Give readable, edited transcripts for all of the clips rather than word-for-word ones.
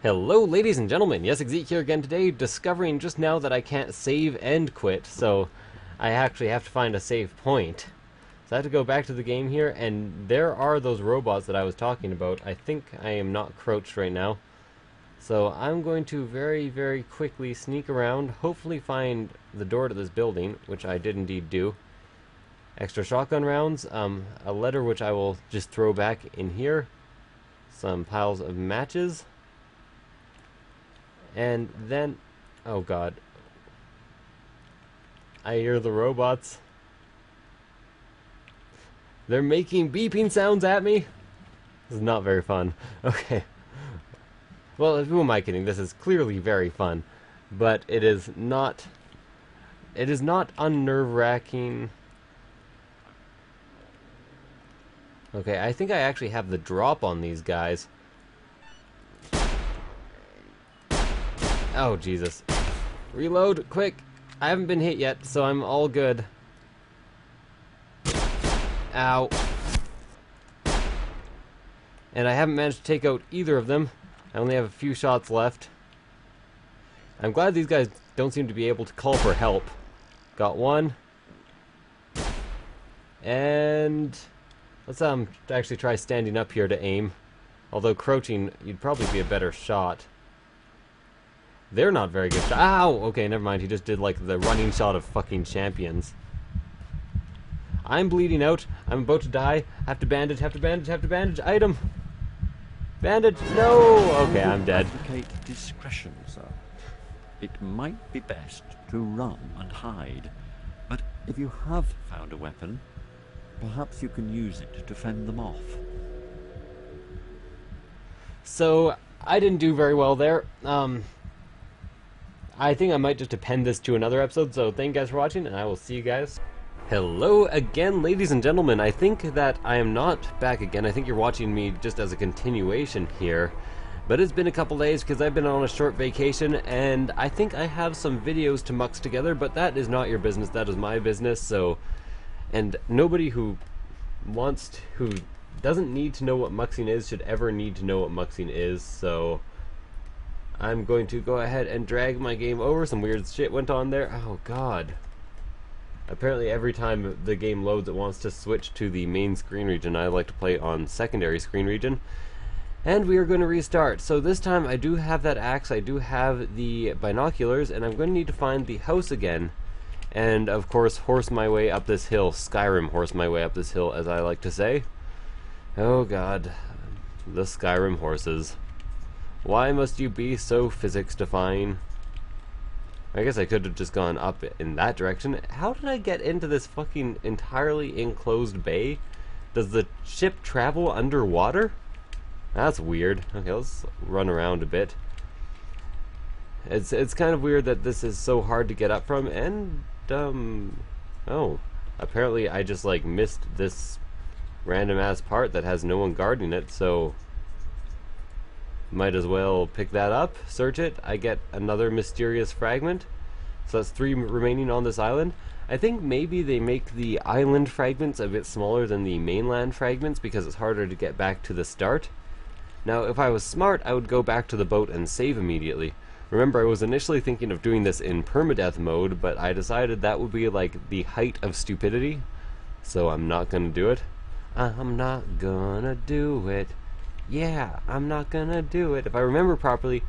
Hello ladies and gentlemen, Yessik here again today, discovering just now that I can't save and quit, so I actually have to find a save point. So I have to go back to the game here, and there are those robots that I was talking about. I think I am not crouched right now. So I'm going to very quickly sneak around, hopefully find the door to this building, which I did indeed do. Extra shotgun rounds, a letter which I will just throw back in here, some piles of matches. And then, oh god, I hear the robots. They're making beeping sounds at me. This is not very fun. Okay. Well, who am I kidding? This is clearly very fun, but it is not unnerve-wracking. Okay, I think I actually have the drop on these guys. Oh, Jesus. Reload, quick! I haven't been hit yet, so I'm all good. Ow. And I haven't managed to take out either of them. I only have a few shots left. I'm glad these guys don't seem to be able to call for help. Got one. And let's actually try standing up here to aim. Although crouching, you'd probably be a better shot. They're not very good shots. Ow! Okay, never mind. He just did like the running shot of fucking champions. I'm bleeding out. I'm about to die. Have to bandage, have to bandage, have to bandage. Item! Bandage! No! Okay, I'm dead. Advocate discretion, sir. It might be best to run and hide, but if you have found a weapon, perhaps you can use it to fend them off. So, I didn't do very well there. I think I might just append this to another episode, so thank you guys for watching, and I will see you guys. Hello again, ladies and gentlemen. I think that I am not back again. I think you're watching me just as a continuation here. But it's been a couple days because I've been on a short vacation, and I think I have some videos to mux together, but that is not your business, that is my business, so... And nobody who doesn't need to know what muxing is should ever need to know what muxing is, so... I'm going to go ahead and drag my game over. Some weird shit went on there. Oh god. Apparently every time the game loads it wants to switch to the main screen region. I like to play on secondary screen region. And we are going to restart. So this time I do have that axe, I do have the binoculars, and I'm going to need to find the house again. And of course horse my way up this hill. Skyrim horse my way up this hill, as I like to say. Oh god. The Skyrim horses. Why must you be so physics-defying? I guess I could have just gone up in that direction. How did I get into this fucking entirely enclosed bay? Does the ship travel underwater? That's weird. Okay, let's run around a bit. It's kind of weird that this is so hard to get up from, and oh, apparently I just like missed this random ass part that has no one guarding it, so might as well pick that up, search it. I get another mysterious fragment. So that's 3 remaining on this island. I think maybe they make the island fragments a bit smaller than the mainland fragments because it's harder to get back to the start. Now, if I was smart, I would go back to the boat and save immediately. Remember, I was initially thinking of doing this in permadeath mode, but I decided that would be like the height of stupidity. So I'm not gonna do it. I'm not gonna do it. Yeah, I'm not gonna do it. If I remember properly,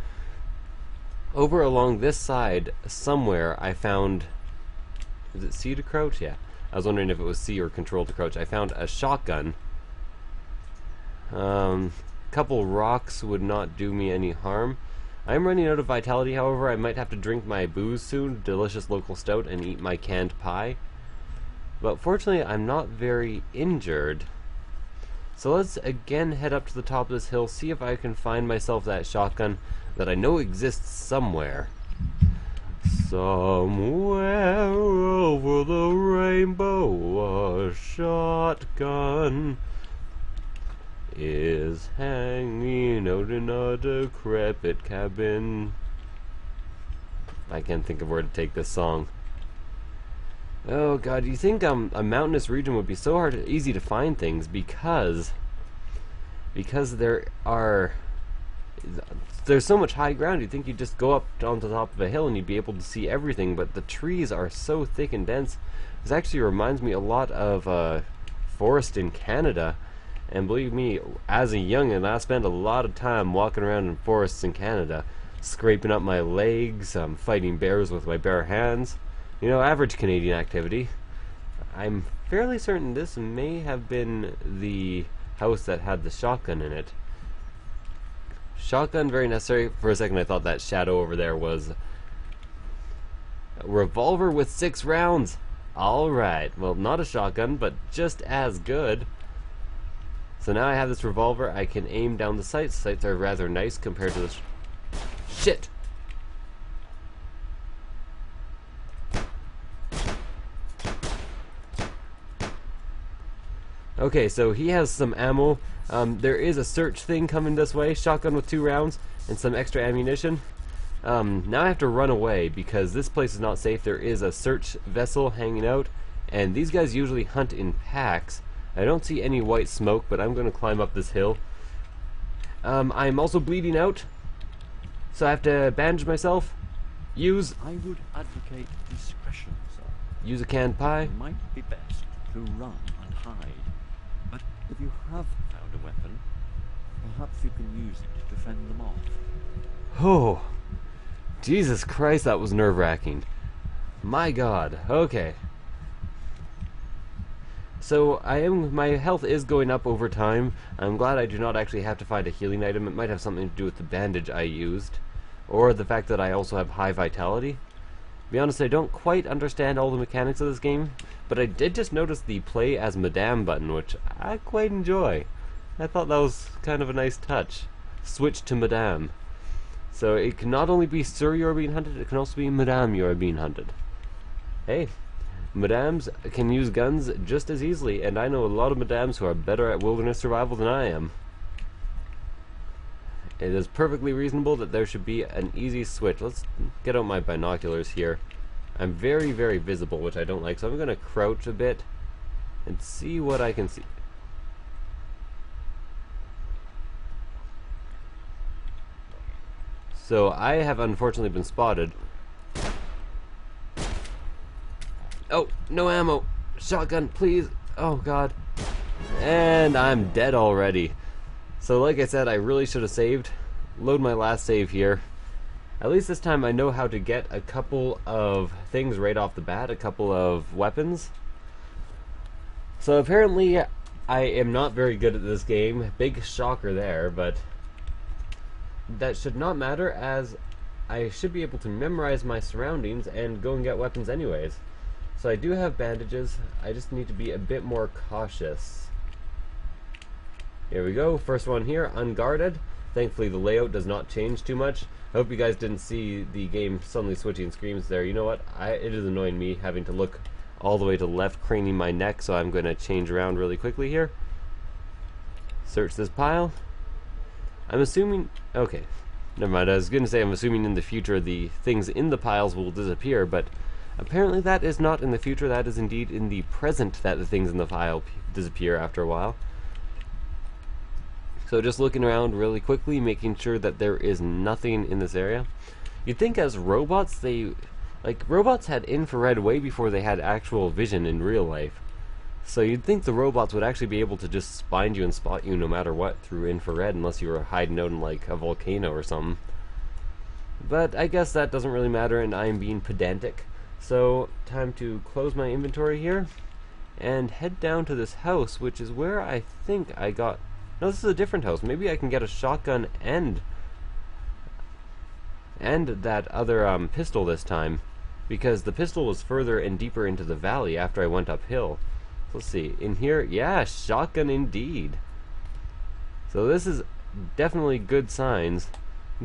over along this side somewhere I found... Is it C to crouch? Yeah. I was wondering if it was C or control to crouch. I found a shotgun. Couple rocks would not do me any harm. I'm running out of vitality, however. I might have to drink my booze soon, delicious local stout, and eat my canned pie. But fortunately, I'm not very injured. So let's again head up to the top of this hill, see if I can find myself that shotgun that I know exists somewhere. Somewhere over the rainbow, a shotgun is hanging out in a decrepit cabin. I can't think of where to take this song. Oh god, you think a mountainous region would be so easy to find things because there are There's so much high ground, you'd think you'd just go up onto the top of a hill and you'd be able to see everything, but the trees are so thick and dense. This actually reminds me a lot of forest in Canada, and believe me, as a youngin', I spent a lot of time walking around in forests in Canada, scraping up my legs, fighting bears with my bare hands. You know, average Canadian activity. I'm fairly certain this may have been the house that had the shotgun in it. Shotgun, very necessary. For a second I thought that shadow over there was a revolver with 6 rounds. Alright, well, not a shotgun, but just as good. So now I have this revolver, I can aim down the sights. Sights are rather nice compared to the shit! Okay, so he has some ammo. There is a search thing coming this way. Shotgun with 2 rounds and some extra ammunition. Now I have to run away because this place is not safe. There is a search vessel hanging out, and these guys usually hunt in packs. I don't see any white smoke, but I'm going to climb up this hill. I'm also bleeding out, so I have to bandage myself. I would advocate discretion, sir. Use a canned pie. It might be best to run and hide. But if you have found a weapon, perhaps you can use it to fend them off. Oh, Jesus Christ, that was nerve-wracking. My God. Okay. So my health is going up over time. I'm glad I do not actually have to find a healing item. It might have something to do with the bandage I used, or the fact that I also have high vitality. To be honest, I don't quite understand all the mechanics of this game, but I did just notice the play as Madame button, which I quite enjoy. I thought that was kind of a nice touch. Switch to Madame. So it can not only be Sir you're being hunted, it can also be Madame you're being hunted. Hey, Madames can use guns just as easily, and I know a lot of Madames who are better at wilderness survival than I am. It is perfectly reasonable that there should be an easy switch. Let's get out my binoculars here. I'm very, very visible, which I don't like, so I'm going to crouch a bit and see what I can see. So I have unfortunately been spotted. Oh, no ammo. Shotgun, please. Oh, God. And I'm dead already. So like I said, I really should have saved. Load my last save here. At least this time I know how to get a couple of things right off the bat, a couple of weapons. So apparently I am not very good at this game. Big shocker there, but that should not matter, as I should be able to memorize my surroundings and go and get weapons anyways. So I do have bandages, I just need to be a bit more cautious. Here we go, first one here, unguarded. Thankfully the layout does not change too much. I hope you guys didn't see the game suddenly switching screens there. You know what, it is annoying me having to look all the way to the left, craning my neck, so I'm going to change around really quickly here. Search this pile. I'm assuming, okay, never mind, I was going to say I'm assuming in the future the things in the piles will disappear, but apparently that is not in the future, that is indeed in the present that the things in the pile disappear after a while. So just looking around really quickly, making sure that there is nothing in this area. You'd think as robots, robots had infrared way before they had actual vision in real life. So you'd think the robots would actually be able to just find you and spot you no matter what through infrared, unless you were hiding out in like a volcano or something. But I guess that doesn't really matter, and I'm being pedantic. So time to close my inventory here and head down to this house, which is where I think I got... No, this is a different house. Maybe I can get a shotgun and that other pistol this time, because the pistol was further and deeper into the valley after I went uphill. Let's see, in here, yeah, shotgun indeed. So this is definitely good signs.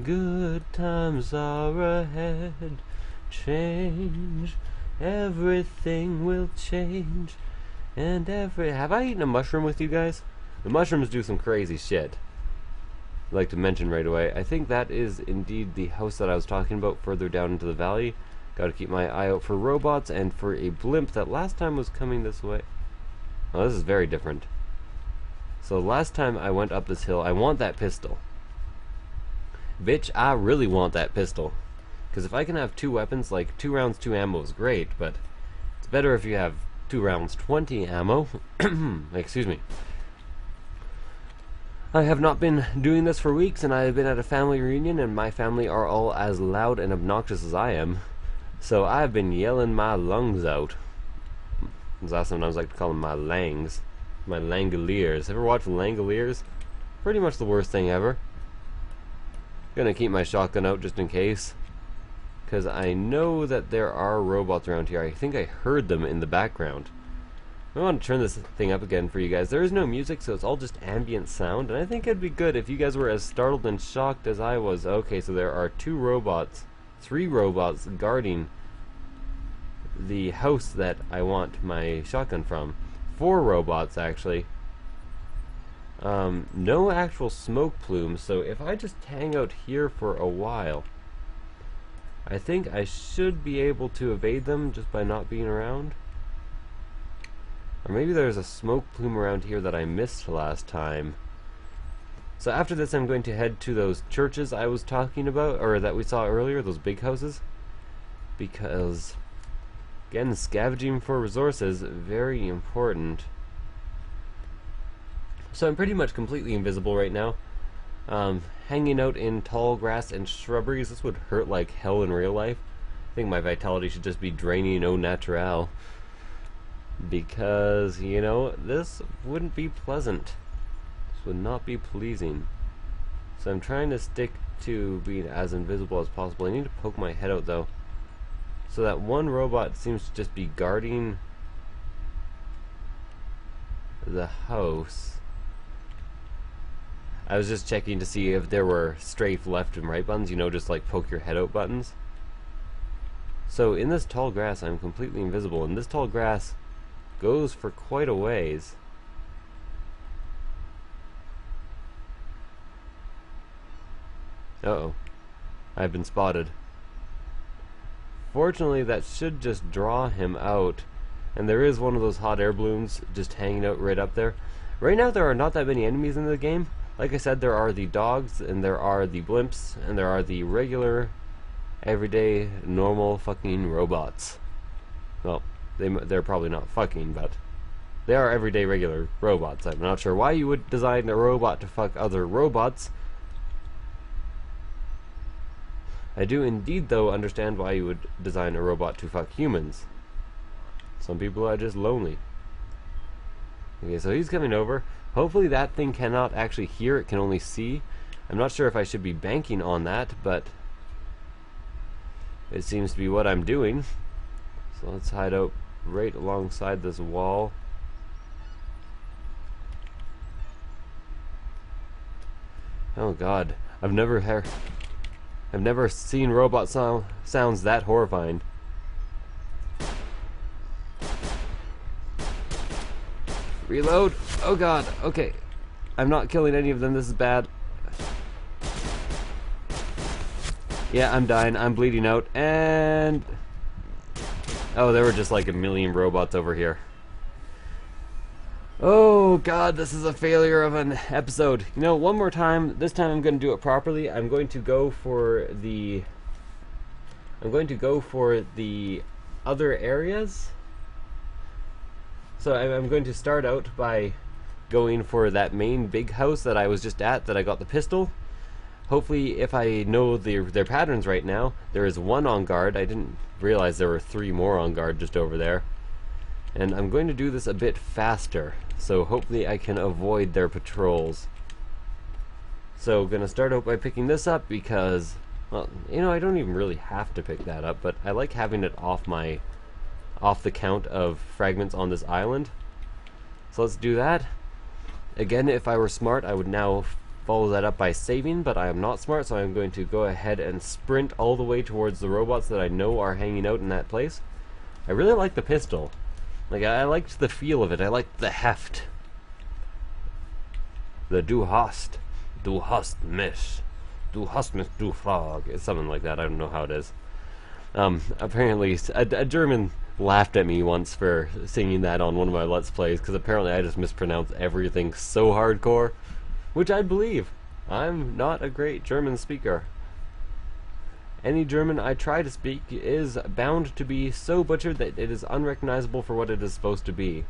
Good times are ahead, change, everything will change, and have I eaten a mushroom with you guys? The mushrooms do some crazy shit. I'd like to mention right away, I think that is indeed the house that I was talking about further down into the valley. Gotta keep my eye out for robots and for a blimp that last time was coming this way. Oh, this is very different. So last time I went up this hill, I want that pistol. Bitch, I really want that pistol. Because if I can have 2 weapons, like 2 rounds, 2 ammo is great, but it's better if you have 2 rounds, 20 ammo. Excuse me. I have not been doing this for weeks, and I have been at a family reunion, and my family are all as loud and obnoxious as I am. So I've been yelling my lungs out. As I sometimes like to call them my langs. My Langoliers. Ever watch Langoliers? Pretty much the worst thing ever. Gonna keep my shotgun out just in case. Because I know that there are robots around here. I think I heard them in the background. I want to turn this thing up again for you guys. There is no music, so it's all just ambient sound. And I think it'd be good if you guys were as startled and shocked as I was. Okay, so there are 2 robots. 3 robots guarding the house that I want my shotgun from. 4 robots, actually. No actual smoke plumes, so if I just hang out here for a while, I think I should be able to evade them just by not being around. Or maybe there's a smoke plume around here that I missed last time. So after this I'm going to head to those churches I was talking about, or that we saw earlier, those big houses. Because, again, scavenging for resources, very important. So I'm pretty much completely invisible right now. Hanging out in tall grass and shrubberies. This would hurt like hell in real life. I think my vitality should just be draining au naturel. Because, you know, this wouldn't be pleasant. This would not be pleasing. So I'm trying to stick to being as invisible as possible. I need to poke my head out though. So that one robot seems to just be guarding the house. I was just checking to see if there were strafe left and right buttons, you know, just like poke your head out buttons. So in this tall grass I'm completely invisible, and this tall grass goes for quite a ways. Uh-oh. I've been spotted. Fortunately, that should just draw him out. And there is one of those hot air balloons just hanging out right up there. Right now there are not that many enemies in the game. Like I said, there are the dogs, and there are the blimps, and there are the regular, everyday, normal fucking robots. Well, they're probably not fucking, but they are everyday regular robots. I'm not sure why you would design a robot to fuck other robots. I do indeed, though, understand why you would design a robot to fuck humans. Some people are just lonely. Okay, so he's coming over. Hopefully that thing cannot actually hear, it can only see. I'm not sure if I should be banking on that, but it seems to be what I'm doing. So let's hide out right alongside this wall. Oh god, I've never seen robot sounds that horrifying. Reload! Oh god, okay. I'm not killing any of them, this is bad. Yeah, I'm dying, I'm bleeding out, and... oh, there were just like a million robots over here. Oh god, this is a failure of an episode. You know, one more time, this time I'm going to do it properly. I'm going to go for the other areas. So I'm going to start out by going for that main big house that I was just at, that I got the pistol. Hopefully, if I know their patterns right now, there is 1 on guard. I didn't realize there were 3 more on guard just over there. And I'm going to do this a bit faster, so hopefully I can avoid their patrols. So I'm going to start out by picking this up because, well, you know, I don't even really have to pick that up, but I like having it off the count of fragments on this island. So let's do that. Again, if I were smart, I would now follow that up by saving, but I am not smart, so I'm going to go ahead and sprint all the way towards the robots that I know are hanging out in that place. I really like the pistol. Like, I liked the feel of it. I liked the heft. The du hast mich, du frog. It's something like that. I don't know how it is. Apparently, a German laughed at me once for singing that on one of my Let's Plays, because apparently I just mispronounced everything so hardcore, which I believe. I'm not a great German speaker. Any German I try to speak is bound to be so butchered that it is unrecognizable for what it is supposed to be.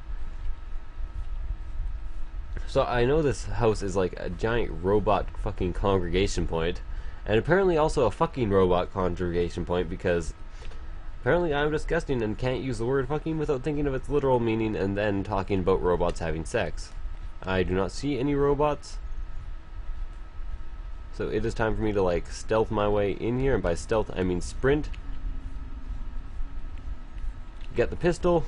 So I know this house is like a giant robot fucking congregation point, and apparently also a fucking robot congregation point, because apparently I'm disgusting and can't use the word fucking without thinking of its literal meaning and then talking about robots having sex. I do not see any robots. So it is time for me to like stealth my way in here, and by stealth I mean sprint. Get the pistol,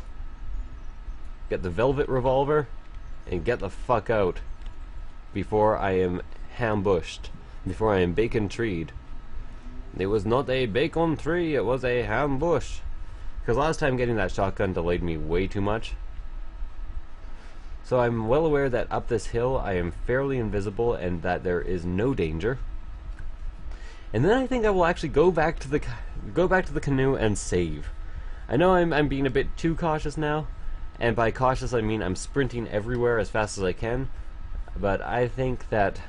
get the velvet revolver, and get the fuck out before I am ambushed, before I am bacon treed. It was not a bacon tree, it was a ambush. Because last time getting that shotgun delayed me way too much. So I'm well aware that up this hill I am fairly invisible and that there is no danger. And then I think I will actually go back to the canoe and save. I know I'm being a bit too cautious now, and by cautious I mean I'm sprinting everywhere as fast as I can. But I think that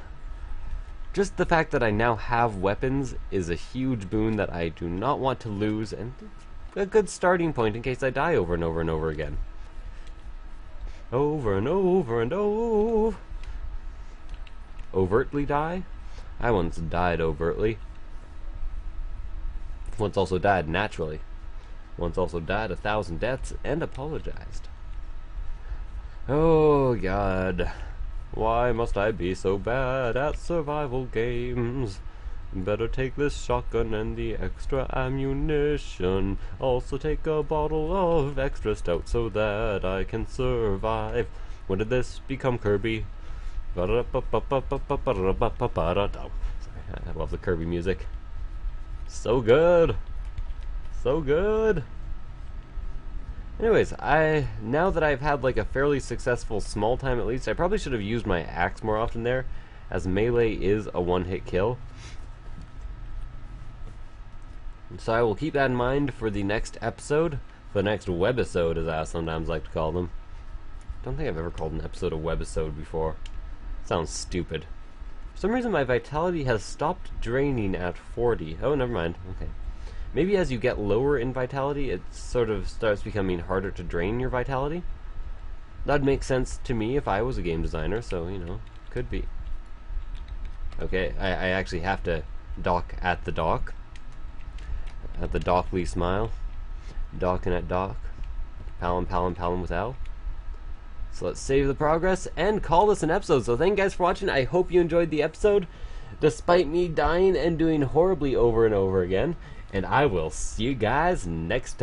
just the fact that I now have weapons is a huge boon that I do not want to lose, and a good starting point in case I die over and over and over again. Over and over and over. Overtly die? I once died overtly. Once also died naturally. Once also died 1,000 deaths and apologized. Oh God. Why must I be so bad at survival games? Better take this shotgun and the extra ammunition. Also take a bottle of extra stout so that I can survive. When did this become Kirby? Sorry, I love the Kirby music. So good. So good. Anyways, now that I've had like a fairly successful small time at least, I probably should have used my axe more often there, as melee is a one-hit kill. So I will keep that in mind for the next episode, for the next webisode, as I sometimes like to call them. Don't think I've ever called an episode a webisode before. Sounds stupid. For some reason my vitality has stopped draining at 40. Oh, never mind. Okay. Maybe as you get lower in vitality, it sort of starts becoming harder to drain your vitality. That'd make sense to me if I was a game designer, so, you know, could be. Okay, I actually have to dock at the dock. At the Dockley smile. Docking at dock. Palin with L. So let's save the progress and call this an episode. So thank you guys for watching. I hope you enjoyed the episode, despite me dying and doing horribly over and over again. And I will see you guys next time.